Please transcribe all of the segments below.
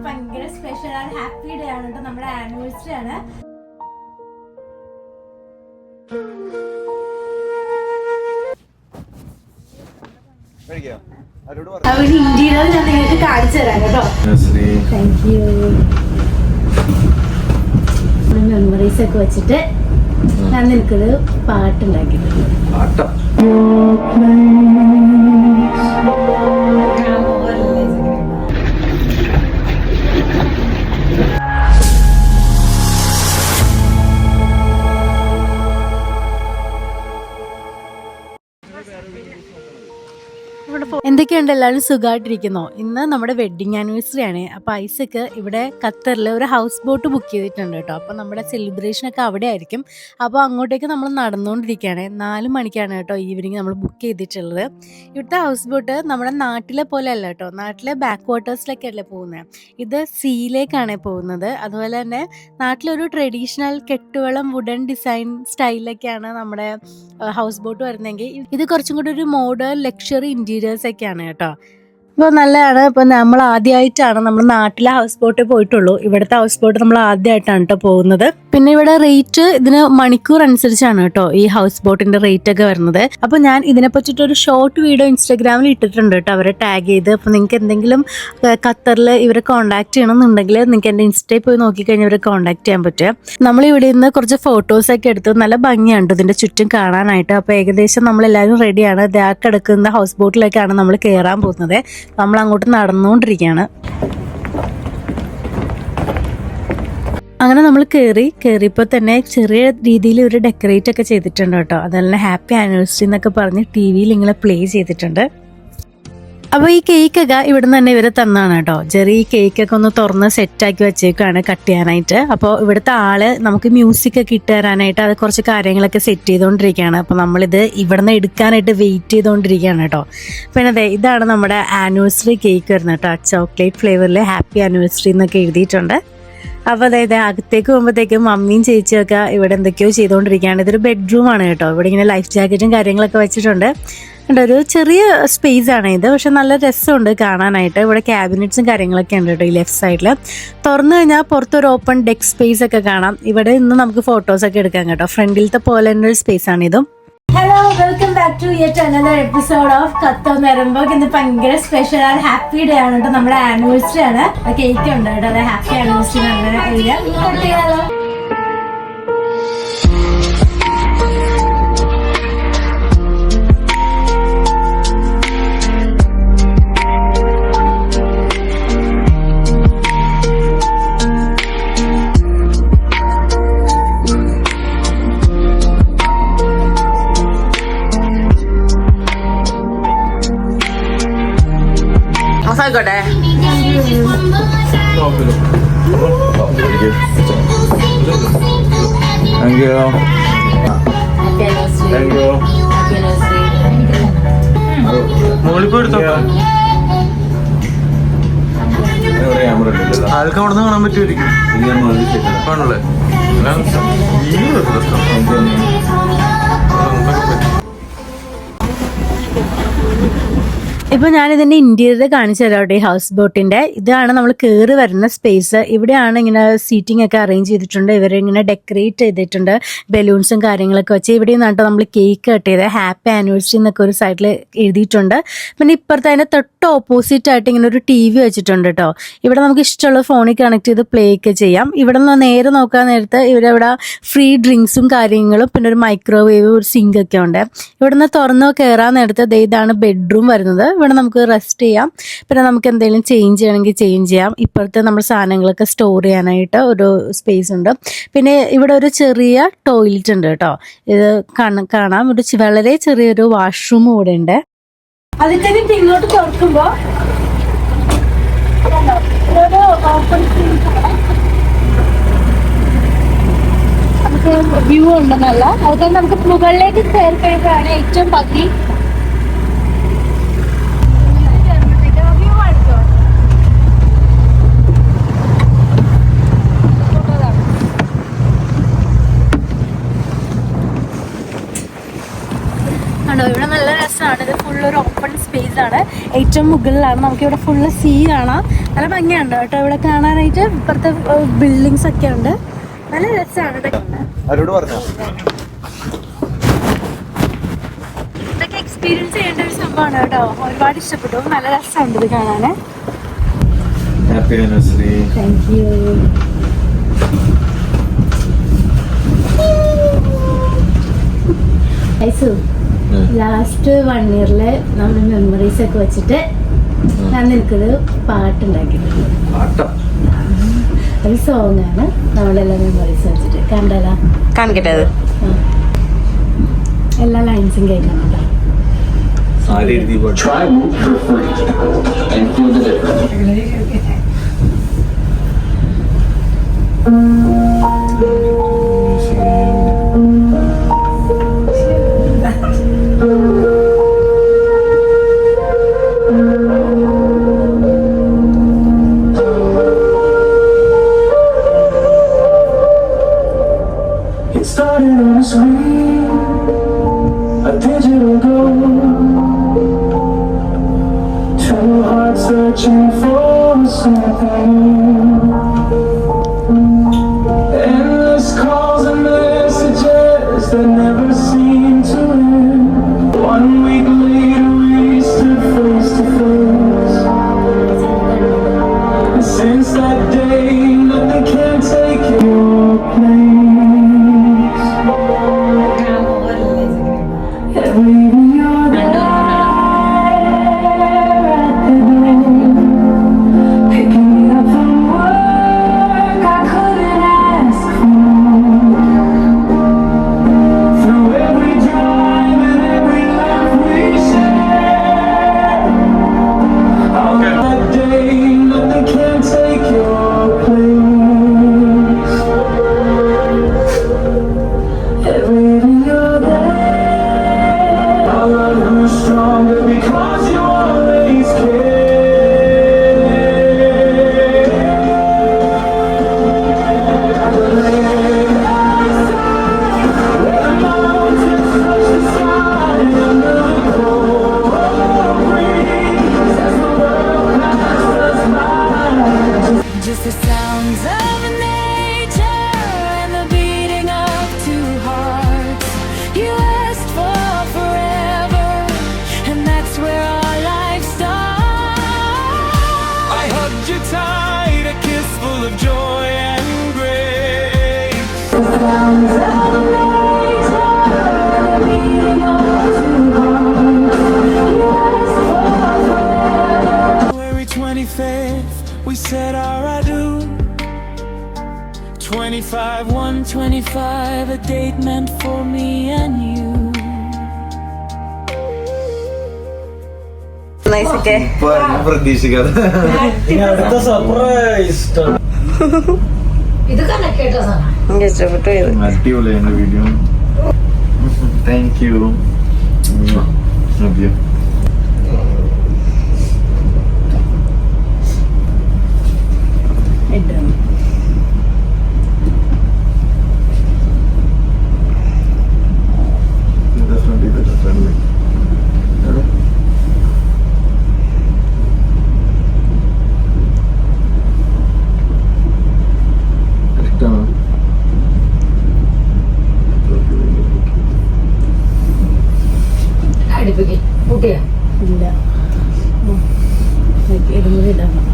ഭയങ്കര സ്പെഷ്യൽ ആണ്, happy day ആണ് കേട്ടോ, നമ്മുടെ ആനിവേഴ്സറി ആണ്. ഇന്ത്യയിൽ ഞാൻ നിങ്ങൾക്ക് കാണിച്ചു തരാം കേട്ടോ. Thank you. മെമ്മറീസ് ഒക്കെ വെച്ചിട്ട് ഞാൻ നിനക്കൊരു പാട്ടുണ്ടാക്കിയിട്ടുണ്ട്. എന്തൊക്കെയുണ്ട്, എല്ലാവരും സുഖമായിട്ടിരിക്കുന്നോ? ഇന്ന് നമ്മുടെ വെഡ്ഡിങ് ആനിവേഴ്സറി ആണ്. അപ്പോൾ ഐസക്ക് ഇവിടെ ഖത്തറിൽ ഒരു ഹൗസ് ബോട്ട് ബുക്ക് ചെയ്തിട്ടുണ്ട് കേട്ടോ. അപ്പോൾ നമ്മുടെ സെലിബ്രേഷനൊക്കെ അവിടെ ആയിരിക്കും. അപ്പോൾ അങ്ങോട്ടേക്ക് നമ്മൾ നടന്നുകൊണ്ടിരിക്കുകയാണ്. 4 മണിക്കാണ് കേട്ടോ ഈവനിങ് നമ്മൾ ബുക്ക് ചെയ്തിട്ടുള്ളത്. ഇവിടുത്തെ ഹൗസ് ബോട്ട് നമ്മുടെ നാട്ടിലെ പോലെ അല്ല കേട്ടോ. നാട്ടിലെ ബാക്ക് വാട്ടേഴ്സിലൊക്കെ അല്ലേ പോകുന്നത്, ഇത് സീയിലേക്കാണ് പോകുന്നത്. അതുപോലെ തന്നെ നാട്ടിലൊരു ട്രഡീഷണൽ കെട്ടുവളം വുഡൻ ഡിസൈൻ സ്റ്റൈലിലൊക്കെയാണ് നമ്മുടെ ഹൗസ് ബോട്ട് വരുന്നതെങ്കിൽ ഇത് കുറച്ചും കൂടി ഒരു മോഡേൺ ലക്ഷറി ഇന്റീരിയേഴ്സ് ഒക്കെയാണ് കേട്ടോ. അപ്പോൾ നല്ലതാണ്. ഇപ്പോൾ നമ്മൾ ആദ്യമായിട്ടാണ് നമ്മൾ നാട്ടിലെ ഹൗസ് ബോട്ടിൽ പോയിട്ടുള്ളൂ. ഇവിടുത്തെ ഹൗസ് ബോട്ട് നമ്മൾ ആദ്യമായിട്ടാണ് കേട്ടോ പോകുന്നത്. പിന്നെ ഇവിടെ റേറ്റ് ഇതിന് മണിക്കൂർ അനുസരിച്ചാണ് കേട്ടോ ഈ ഹൗസ് ബോട്ടിന്റെ റേറ്റ് ഒക്കെ വരുന്നത്. അപ്പോൾ ഞാൻ ഇതിനെ പറ്റിയിട്ടൊരു ഷോർട്ട് വീഡിയോ ഇൻസ്റ്റാഗ്രാമിൽ ഇട്ടിട്ടുണ്ട് കേട്ടോ, അവരെ ടാഗ് ചെയ്ത്. അപ്പോൾ നിങ്ങൾക്ക് എന്തെങ്കിലും ഖത്തറിൽ ഇവരെ കോൺടാക്ട് ചെയ്യണമെന്നുണ്ടെങ്കിൽ നിങ്ങൾക്ക് എൻ്റെ ഇൻസ്റ്റയിൽ പോയി നോക്കിക്കഴിഞ്ഞാൽ ഇവരെ കോൺടാക്ട് ചെയ്യാൻ പറ്റും. നമ്മളിവിടെ നിന്ന് കുറച്ച് ഫോട്ടോസൊക്കെ എടുത്ത് നല്ല ഭംഗിയുണ്ട് ഇതിൻ്റെ ചുറ്റും കാണാനായിട്ട്. അപ്പോൾ ഏകദേശം നമ്മളെല്ലാവരും റെഡിയാണ്. ദാ കിടക്കുന്ന ഹൗസ് ബോട്ടിലേക്കാണ് നമ്മൾ കയറാൻ പോകുന്നത്. നമ്മൾ അങ്ങോട്ട് നടന്നുകൊണ്ടിരിക്കുകയാണ്. അങ്ങനെ നമ്മൾ കയറിയപ്പോൾ തന്നെ ചെറിയ രീതിയിൽ ഒരു ഡെക്കറേറ്റ് ഒക്കെ ചെയ്തിട്ടുണ്ട് കേട്ടോ. അതുപോലെ ഹാപ്പി ആനിവേഴ്സറി എന്നൊക്കെ പറഞ്ഞ് ടി വിയിൽ ഇങ്ങനെ പ്ലേ ചെയ്തിട്ടുണ്ട്. അപ്പോൾ ഈ കേക്കൊക്കെ ഇവിടെ നിന്ന് തന്നെ ഇവർ തന്നാണ് കേട്ടോ. ചെറിയ കേക്കൊക്കെ ഒന്ന് തുറന്ന് സെറ്റാക്കി വെച്ചേക്കാണ് കട്ട് ചെയ്യാനായിട്ട്. അപ്പോൾ ഇവിടുത്തെ ആള് നമുക്ക് മ്യൂസിക് ഒക്കെ ഇട്ട് തരാനായിട്ട് അത് കുറച്ച് കാര്യങ്ങളൊക്കെ സെറ്റ് ചെയ്തുകൊണ്ടിരിക്കുകയാണ്. അപ്പോൾ നമ്മളിത് ഇവിടെ നിന്ന് എടുക്കാനായിട്ട് വെയിറ്റ് ചെയ്തുകൊണ്ടിരിക്കുകയാണ് കേട്ടോ. പിന്നെ അതെ, ഇതാണ് നമ്മുടെ ആനിവേഴ്സറി കേക്ക് വരുന്നത് കേട്ടോ. ചോക്ലേറ്റ് ഫ്ലേവറിൽ ഹാപ്പി ആനിവേഴ്സറി എന്നൊക്കെ എഴുതിയിട്ടുണ്ട്. അപ്പോൾ അതായത് അകത്തേക്ക് പോകുമ്പോഴത്തേക്കും മമ്മിയും ചേച്ചിയൊക്കെ ഇവിടെ എന്തൊക്കെയോ ചെയ്തുകൊണ്ടിരിക്കുകയാണ്. ഇതൊരു ബെഡ്റൂമാണ് കേട്ടോ. ഇവിടെ ഇങ്ങനെ ലൈഫ് ജാക്കറ്റും കാര്യങ്ങളൊക്കെ വെച്ചിട്ടുണ്ട്. ഒരു ചെറിയ സ്പേസ് ആണ് ഇത്, പക്ഷെ നല്ല രസമുണ്ട് കാണാനായിട്ട്. ഇവിടെ ക്യാബിനറ്റ്സും കാര്യങ്ങളൊക്കെ ഉണ്ട് കേട്ടോ. ഈ ലെഫ്റ്റ് സൈഡിൽ തുറന്നു കഴിഞ്ഞാൽ പുറത്തൊരു ഓപ്പൺ ഡെക്ക് സ്പേസ് ഒക്കെ കാണാം. ഇവിടെ നിന്ന് നമുക്ക് ഫോട്ടോസൊക്കെ എടുക്കാം കേട്ടോ. ഫ്രണ്ടിലത്തെ പോലെ തന്നെ ഒരു സ്പേസ് ആണ് ഇതും. Hello, welcome back to yet another episode of Qatar വരുമ്പോൾ. ഇന്ന് ഭയങ്കര സ്പെഷ്യൽ ആണ്, ഹാപ്പി ഡേ ആണ് കേട്ടോ, നമ്മുടെ ആനിവേഴ്സറി ആണ്. കേക്ക് ഉണ്ട് കേട്ടോ, അതെ ഹാപ്പി ആനിവേഴ്സറി അങ്ങനെ എഴുതാം. ആയിക്കോട്ടെ. ആൾക്ക് അവിടെ നിന്ന് കാണാൻ പറ്റുമായിരിക്കും. കാണുള്ളേ ഇപ്പോൾ ഞാനിതിൻ്റെ ഇൻറ്റീരിയർ കാണിച്ചു തരാം കേട്ടോ. ഈ ഹൗസ് ബോട്ടിൻ്റെ ഇതാണ് നമ്മൾ കയറി വരുന്ന സ്പേസ്. ഇവിടെയാണ് ഇങ്ങനെ സീറ്റിംഗ് ഒക്കെ അറേഞ്ച് ചെയ്തിട്ടുണ്ട്. ഇവരിങ്ങനെ ഡെക്കറേറ്റ് ചെയ്തിട്ടുണ്ട് ബലൂൺസും കാര്യങ്ങളൊക്കെ വെച്ച്. ഇവിടെ നിന്നാണ് കേട്ടോ നമ്മൾ കേക്ക് കട്ട് ചെയ്ത് ഹാപ്പി ആനിവേഴ്സറി എന്നൊക്കെ ഒരു സൈഡിൽ എഴുതിയിട്ടുണ്ട്. പിന്നെ ഇപ്പുറത്തെ അതിൻ്റെ തൊട്ട് ഓപ്പോസിറ്റ് ആയിട്ട് ഇങ്ങനെ ഒരു ടി വി വെച്ചിട്ടുണ്ട് കേട്ടോ. ഇവിടെ നമുക്ക് ഇഷ്ടമുള്ള ഫോണിൽ കണക്ട് ചെയ്ത് പ്ലേ ഒക്കെ ചെയ്യാം. ഇവിടെ നിന്ന് നേരെ നോക്കാൻ നേരത്ത് ഇവിടെ ഫ്രീ ഡ്രിങ്ക്സും കാര്യങ്ങളും പിന്നെ ഒരു മൈക്രോവേവ്, ഒരു സിങ്ക് ഒക്കെ ഉണ്ട്. ഇവിടെ നിന്ന് തുറന്ന് കയറാൻ നേരത്ത് ഇതാണ് ബെഡ്റൂം വരുന്നത്. ഇവിടെ നമുക്ക് റെസ്റ്റ് ചെയ്യാം. പിന്നെ നമുക്ക് എന്തെങ്കിലും ചേഞ്ച് ചെയ്യണമെങ്കിൽ ചേഞ്ച് ചെയ്യാം. ഇപ്പോഴത്തെ നമ്മുടെ സാധനങ്ങളൊക്കെ സ്റ്റോർ ചെയ്യാനായിട്ട് ഒരു സ്പേസ് ഉണ്ട്. പിന്നെ ഇവിടെ ഒരു ചെറിയ ടോയ്ലറ്റ് ഉണ്ട് കേട്ടോ. ഇത് കാണാം. ഒരു വളരെ ചെറിയൊരു വാഷ്റൂം കൂടെ ഉണ്ട്. അതിൽ തന്നെ ഇങ്ങോട്ട് തുറക്കുമ്പോൾ വ്യൂ ഉണ്ടെന്നല്ല, അതുപോലെ നമുക്ക് മുകളിലേക്ക് കയറി കഴിയുമ്പോഴാണ് ഏറ്റവും ഭംഗി. ഇവിടെ നല്ല രസമാണ്. ഇത് ഫുള്ളൊരു ഓപ്പൺ സ്പേസ് ആണ്. ഏറ്റവും മുകളിലാണ്. നമുക്കിവിടെ ഫുള്ള് സീ കാണാം. നല്ല ഭംഗിയുണ്ട് കേട്ടോ ഇവിടെ കാണാനായിട്ട്. ഇപ്പുറത്തെ ബിൽഡിങ്സ് ഒക്കെ ഉണ്ട്. നല്ല രസമാണ് ഇതൊക്കെ. ഇതൊക്കെ എക്സ്പീരിയൻസ് ചെയ്യേണ്ട ഒരു സംഭവമാണ് കേട്ടോ. ഒരുപാട് ഇഷ്ടപ്പെട്ടു. നല്ല രസമുണ്ട് ഇത് കാണാൻ. Thank you. ലാസ്റ്റ് 1 ഇയറില് നമ്മൾ മെമ്മറീസ് ഒക്കെ വെച്ചിട്ട് ഞാൻ നിനക്കൊരു പാട്ടുണ്ടാക്കിയിട്ടുണ്ട്. ഒരു സോങ് ആണ്. നമ്മളെല്ലാം മെമ്മറീസ് വെച്ചിട്ട് കണ്ടല്ലോ. കാണിക്കട്ടെ അത്. എല്ലാ ലൈൻസും കേൾക്കണം കേട്ടോ. Started on a screen, a digital gold. Two hearts searching for something. Endless calls and messages that never seem to end. 1 week later we stood face to face. And since that day nothing can take your place. February 25th, we said our adieu. 25/1/25, a date meant for me and you. പ്രതീക്ഷിക്കാതെ അടിപൊളിയാണ് video. Thank you. ഇല്ല ഇടുന്നത് ഇടണം.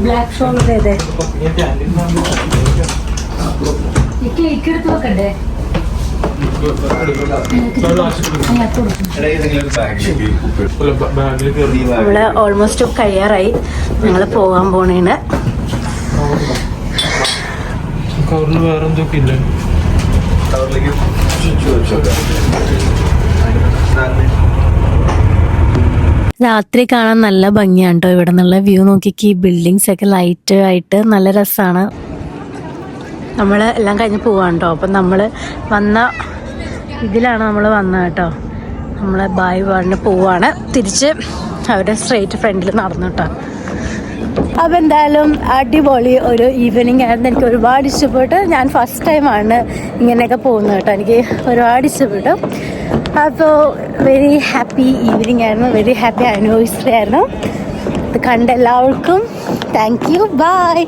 Black ഷോളിന്റെ അതെ cake എടുത്ത് വെക്കണ്ടേ? നമ്മള് almost കഴിയാറായി. ഞങ്ങൾ പോകാൻ പോണേണ്. കവറിൽ വേറെ എന്തൊക്കെ ഇല്ല. കവറിലേക്ക് രാത്രി കാണാൻ നല്ല ഭംഗിയാണ് കേട്ടോ. ഇവിടെ നിന്നുള്ള വ്യൂ നോക്കിക്ക് ഈ ബിൽഡിങ്സ് ഒക്കെ ലൈറ്റ് ആയിട്ട് നല്ല രസമാണ്. നമ്മൾ എല്ലാം കഴിഞ്ഞ് പോവാണ് കേട്ടോ. അപ്പം നമ്മൾ വന്ന ഇതിലാണ് നമ്മൾ വന്നത് കേട്ടോ. നമ്മൾ ബായ് പറഞ്ഞ് പോവാണ്. തിരിച്ച് അവരുടെ സ്ട്രെയിറ്റ് ഫ്രണ്ടിൽ നടന്നു കേട്ടോ. അപ്പോൾ എന്തായാലും അടിപൊളി ഒരു ഈവനിങ് ആയിരുന്നു. എനിക്ക് ഒരുപാട് ഇഷ്ടപ്പെട്ടു. ഞാൻ ഫസ്റ്റ് ടൈമാണ് ഇങ്ങനെയൊക്കെ പോകുന്നത് കേട്ടോ. എനിക്ക് ഒരുപാട് ഇഷ്ടപ്പെട്ടു. അപ്പോൾ വെരി ഹാപ്പി ഈവനിങ് ആയിരുന്നു. വെരി ഹാപ്പി ആനിവേഴ്സറി ആയിരുന്നു. ഇത് കണ്ട എല്ലാവർക്കും താങ്ക് യു. ബൈ.